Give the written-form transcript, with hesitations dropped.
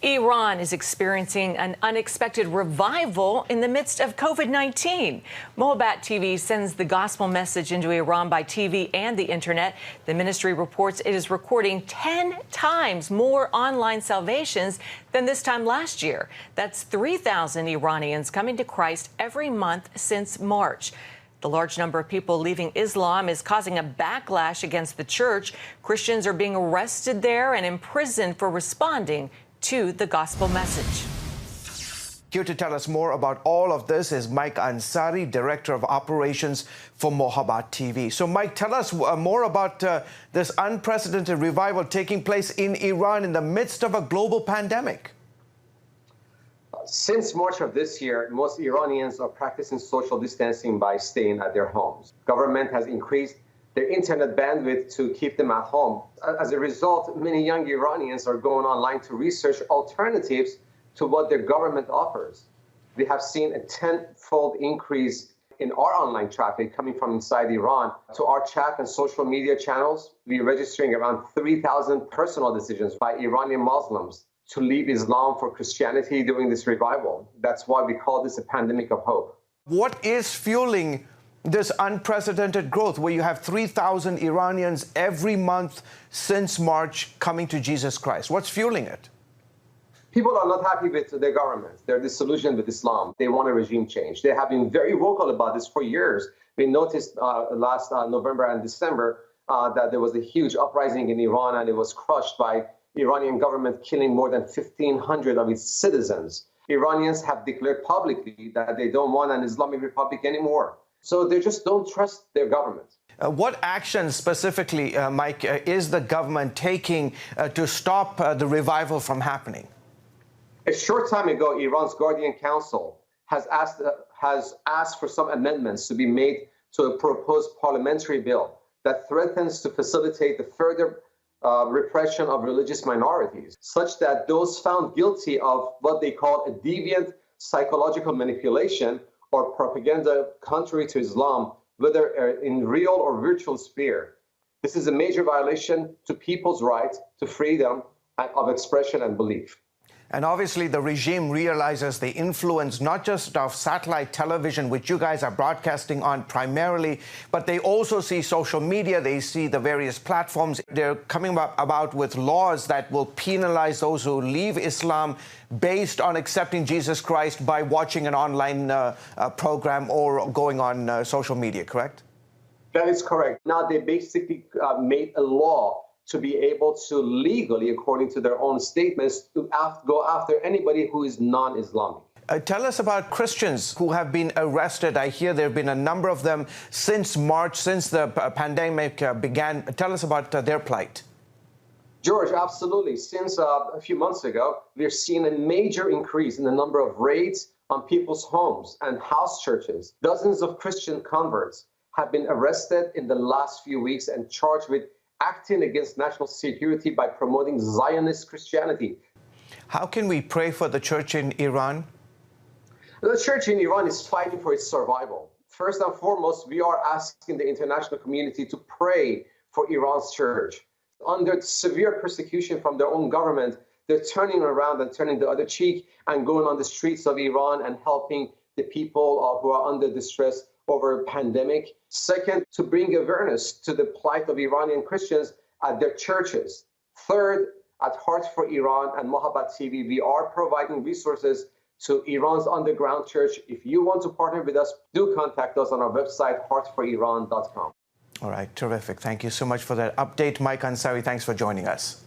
Iran is experiencing an unexpected revival in the midst of COVID-19. Mohabbat TV sends the gospel message into Iran by TV and the internet. The ministry reports it is recording 10 times more online salvations than this time last year. That's 3,000 Iranians coming to Christ every month since March. The large number of people leaving Islam is causing a backlash against the church. Christians are being arrested there and imprisoned for responding to the gospel message. Here to tell us more about all of this is Mike Ansari, Director of Operations for Mohabbat TV. So, Mike, tell us more about this unprecedented revival taking place in Iran in the midst of a global pandemic. Since March of this year, most Iranians are practicing social distancing by staying at their homes. Government has increased their internet bandwidth to keep them at home. As a result, many young Iranians are going online to research alternatives to what their government offers. We have seen a tenfold increase in our online traffic coming from inside Iran to our chat and social media channels. We're registering around 3,000 personal decisions by Iranian Muslims to leave Islam for Christianity during this revival. That's why we call this a pandemic of hope. What is fueling this unprecedented growth where you have 3,000 Iranians every month since March coming to Jesus Christ? What's fueling it? People are not happy with their government. They're disillusioned with Islam. They want a regime change. They have been very vocal about this for years. We noticed last November and December that there was a huge uprising in Iran, and it was crushed by Iranian government killing more than 1,500 of its citizens. Iranians have declared publicly that they don't want an Islamic Republic anymore. So they just don't trust their government. What action specifically, Mike, is the government taking to stop the revival from happening? A short time ago, Iran's Guardian Council has asked for some amendments to be made to a proposed parliamentary bill that threatens to facilitate the further repression of religious minorities, such that those found guilty of what they call a deviant psychological manipulation or propaganda contrary to Islam, whether in real or virtual sphere. This is a major violation to people's right to freedom of expression and belief. And obviously the regime realizes the influence not just of satellite television, which you guys are broadcasting on primarily, but they also see social media, they see the various platforms. They're coming about with laws that will penalize those who leave Islam based on accepting Jesus Christ by watching an online program or going on social media, correct? That is correct. Now they basically made a law to be able to legally, according to their own statements, to go after anybody who is non-Islamic. Tell us about Christians who have been arrested. I hear there have been a number of them since March, since the pandemic began. Tell us about their plight. George, absolutely. Since a few months ago, we've seen a major increase in the number of raids on people's homes and house churches. Dozens of Christian converts have been arrested in the last few weeks and charged with acting against national security by promoting Zionist Christianity. How can we pray for the church in Iran? The church in Iran is fighting for its survival. First and foremost, we are asking the international community to pray for Iran's church. Under severe persecution from their own government, they're turning around and turning the other cheek and going on the streets of Iran and helping the people who are under distress over a pandemic. Second, to bring awareness to the plight of Iranian Christians at their churches. Third, at Heart for Iran and Mohabbat TV, we are providing resources to Iran's underground church. If you want to partner with us, do contact us on our website, heartforiran.com. All right, terrific. Thank you so much for that update. Mike Ansari, thanks for joining us.